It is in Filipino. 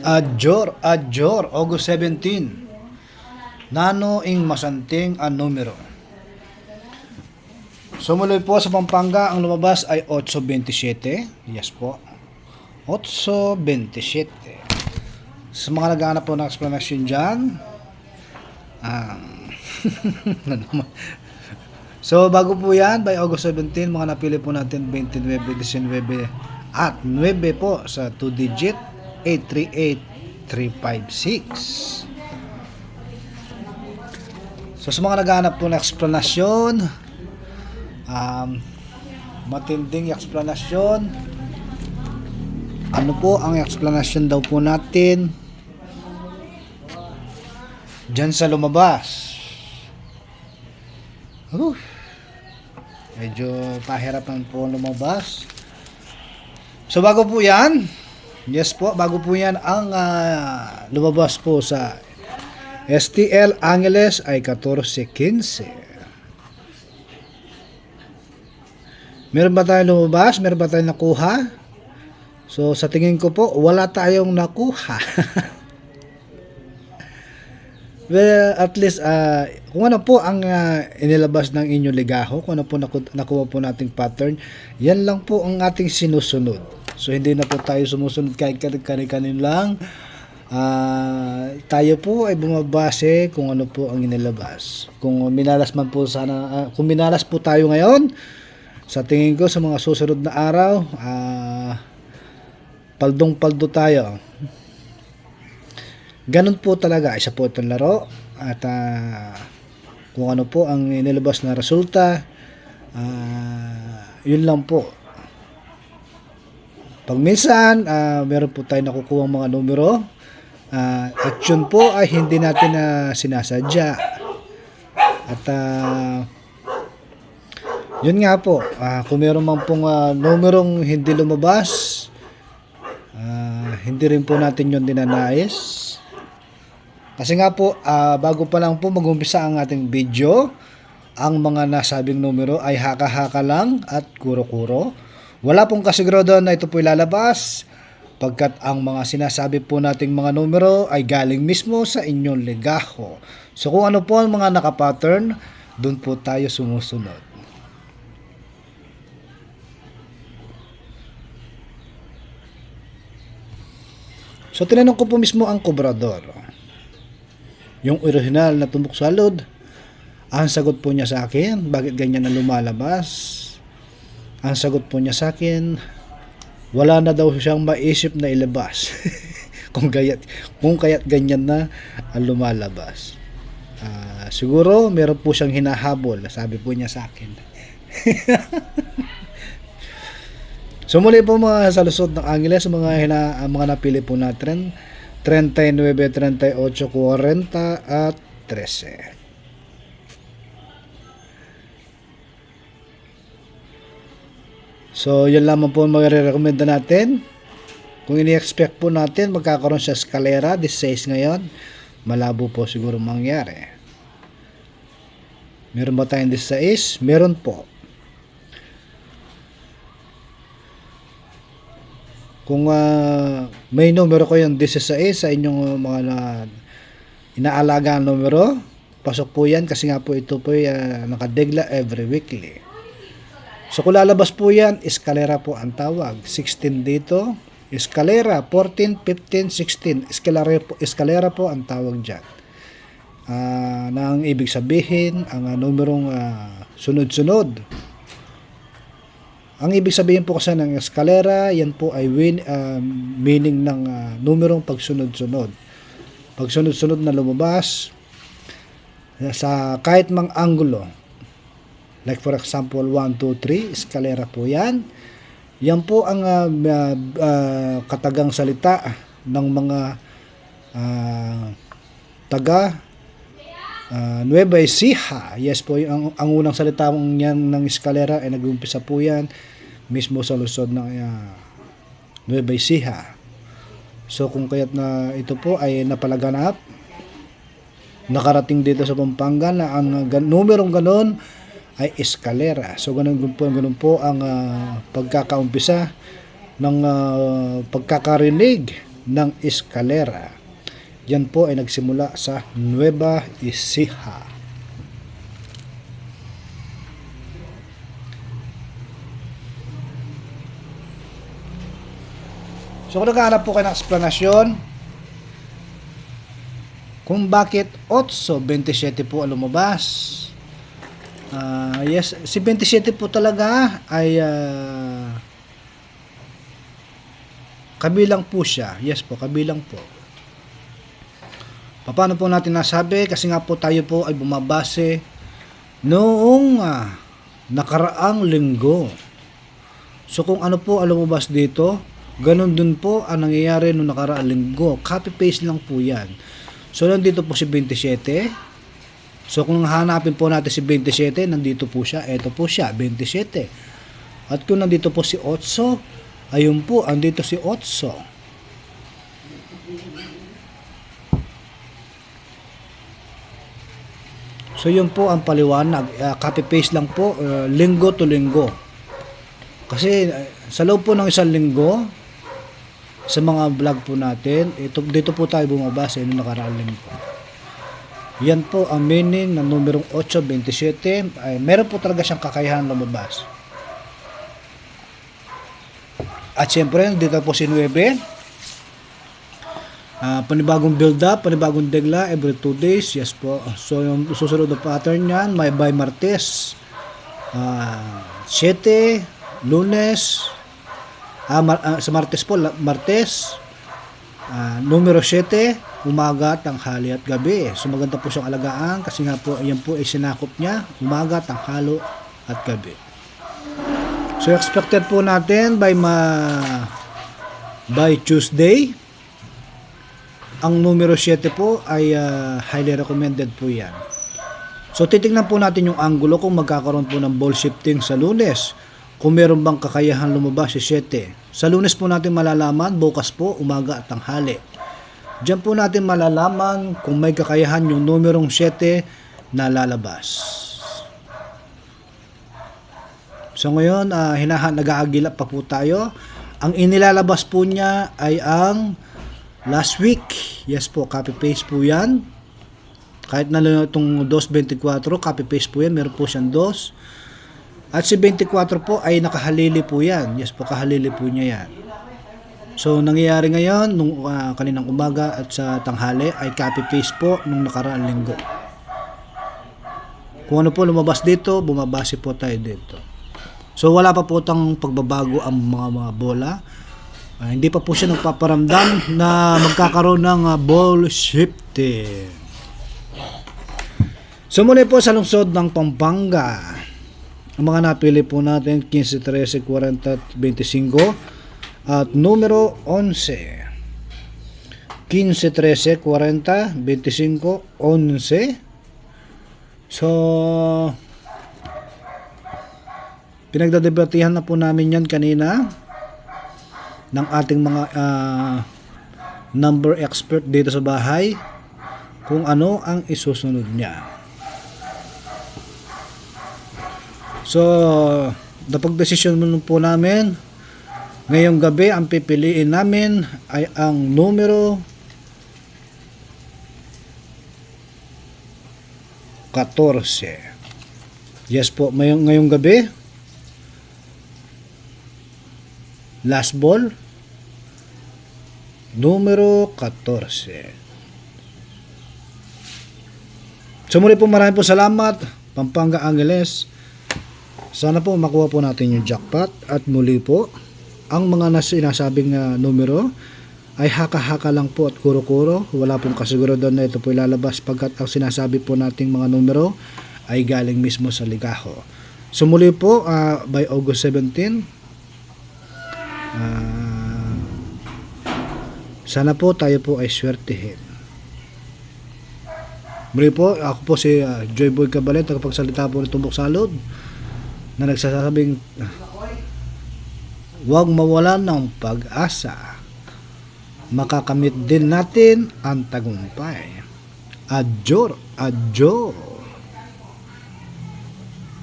Adjor, August 17. Nano ing masanting ang numero. Sumuloy po sa Pampanga, ang lumabas ay 827. Yes po. 827. Sa mga naghahanap po ng explanation dyan, so bago po yan, by August 17, mga napili po natin 29, 19, at 9 po sa 2 digit 838356. So sa mga naghahanap po ng explanation, matinding explanation, ano po ang explanation daw po natin dyan sa lumabas? Medyo pahirapan po lumabas. So bago po yan, yes po, bago po yan ang lumabas po sa STL Angeles ay 1415. Meron ba tayong lumabas? Meron ba tayong nakuha? So sa tingin ko po, wala tayong nakuha. Well, at least kung ano po ang inilabas ng inyong ligaho, kung ano po nakuha po nating pattern, yan lang po ang ating sinusunod. So hindi na po tayo sumusunod kahit kanin lang. Tayo po ay bumabase kung ano po ang inilabas. Kung minalas man po sana, kung minalas po tayo ngayon, sa tingin ko sa mga susunod na araw, paldong-paldo tayo. Ganun po talaga, isa po itong laro. At kung ano po ang inilabas na resulta, yun lang po. Pag minsan, meron po tayo nakukuha mga numero, at yun po ay hindi natin sinasadya. At yun nga po, kung meron man pong numerong hindi lumabas, hindi rin po natin yun dinanais. Kasi nga po, bago pa lang po mag-umpisa ang ating video, ang mga nasabing numero ay haka-haka lang at kuro-kuro. Wala pong kasigurado na ito po ilalabas, pagkat ang mga sinasabi po nating mga numero ay galing mismo sa inyong ligaho. So kung ano po ang mga nakapattern, doon po tayo sumusunod. So tinanong ko po mismo ang kobrador, yung original na tumbok salud. Ang sagot po niya sa akin, bakit ganyan na lumalabas? Ang sagot po niya sa akin, wala na daw siyang maisip na ilabas. kung kaya't ganyan na ang lumalabas. Siguro meron po siyang hinahabol, sabi po niya sa akin. So muli po mga sa lusod ng Angeles, mga napili po natin 39, 38, 40 at 13. So yun lamang po magre-recommenda natin. Kung ini-expect po natin magkakaroon sa eskalera 16 ngayon, malabo po siguro mangyari. Meron ba tayong 16? Meron po. Kung may numero ko yung 16 sa inyong mga inaalagaan numero, pasok po yan kasi nga po ito po nakadegla every weekly. So kung lalabas po yan, eskalera po ang tawag. 16 dito, eskalera, 14, 15, 16, eskalera po ang tawag dyan. Nang ibig sabihin, ang numerong sunod-sunod. Ang ibig sabihin po kasi ng eskalera, yan po ay meaning ng numerong pagsunod-sunod. Pagsunod-sunod na lumabas sa kahit mang anggulo. Like for example, 1, 2, 3, eskalera po yan. Yan po ang katagang salita ng mga taga Nueva Ecija. Yes po, ang unang salita yan ng eskalera ay nag-umpisa po yan mismo sa lusod ng Nueva Ecija. So kung kaya't na ito po ay napalaganap, nakarating dito sa Pampanga na ang numerong ganon ay eskalera. So ganun po ang pagkakaumpisa ng pagkakarinig ng eskalera. Yan po ay nagsimula sa Nueva Ecija. So kung naghahanap po kayo ng eksplanasyon kung bakit 8:27 po ang lumabas, yes, si 27 po talaga ay kabilang po siya. Yes po, kabilang po. Paano po natin nasabi? Kasi nga po tayo po ay bumabase noong nakaraang linggo. So kung ano po ang lumabas dito, ganun dun po ang nangyayari noong nakaraang linggo. Copy-paste lang po yan. So nandito po si 27. So kung hanapin po natin si 27, nandito po siya. Ito po siya, 27. At kung nandito po si 8, ayun po, andito si 8. So yun po ang paliwanag. Copy-paste lang po, linggo to linggo. Kasi sa loob po ng isang linggo, sa mga vlog po natin, dito po tayo bumabasa yung nakaraang linggo. Yan po ang meaning ng numerong 8:27. Meron po talaga siyang kakayahan lumabas. At syempre, dito po si 9. Panibagong build up, panibagong degla every 2 days. Yes po. So yung susunod na pattern niyan, may by Martes, 7, Lunes, sa Martes po, Martes, numero 7, umaga, tanghali at gabi. So maganda po siyang alagaan kasi nga po, ayan po ay sinakop niya, umaga, tanghalo at gabi. So expected po natin by Tuesday, ang numero 7 po ay highly recommended po yan. So titignan po natin yung angulo kung magkakaroon po ng ball shifting sa Lunes. Kung meron bang kakayahan lumabas si 7. Sa Lunes po natin malalaman, bukas po, umaga at tanghali. Diyan po natin malalaman kung may kakayahan yung numerong 7 na lalabas. So ngayon, nag-aagila pa po tayo. Ang inilalabas po niya ay ang last week. Yes po, copy-paste po yan. Kahit na itong 2.24, copy-paste po yan. Meron po siyang 2. At si 24 po ay nakahalili po yan. Yes po, kahalili po niya yan. So, nangyayari ngayon, nung kaninang umaga at sa tanghali, ay copy-paste po nung nakaraang linggo. Kung ano po lumabas dito, bumabase po tayo dito. So, wala pa po tang pagbabago ang mga bola. Hindi pa po siya nagpaparamdam na magkakaroon ng ball shifting. So, muli po sa lungsod ng Pampanga. Ang mga napili po natin 15, 13, 40, 25 at numero 11. 15, 13, 40, 25, 11. So pinagdadebatihan na po namin yan kanina ng ating mga number expert dito sa bahay kung ano ang isusunod niya. So, napag-desisyon po namin, ngayong gabi, ang pipiliin namin ay ang numero 14. Yes po, ngayong gabi, last ball, numero 14. So, muli po maraming po salamat, Pampanga Angeles. Sana po makuha po natin yung jackpot at muli po ang mga sinasabing numero ay haka-haka lang po at kuro-kuro. Wala pong kasiguradad na ito po ilalabas pagkat ang sinasabi po nating mga numero ay galing mismo sa ligaho. So muli po by August 17, sana po tayo po ay swertihin. Muli po, ako po si Joyboy Cabalet, tagapagsalita po ng Tumbok Salud, na nagsasabing huwag mawalan ng pag-asa, makakamit din natin ang tagumpay. Adjor, adjor.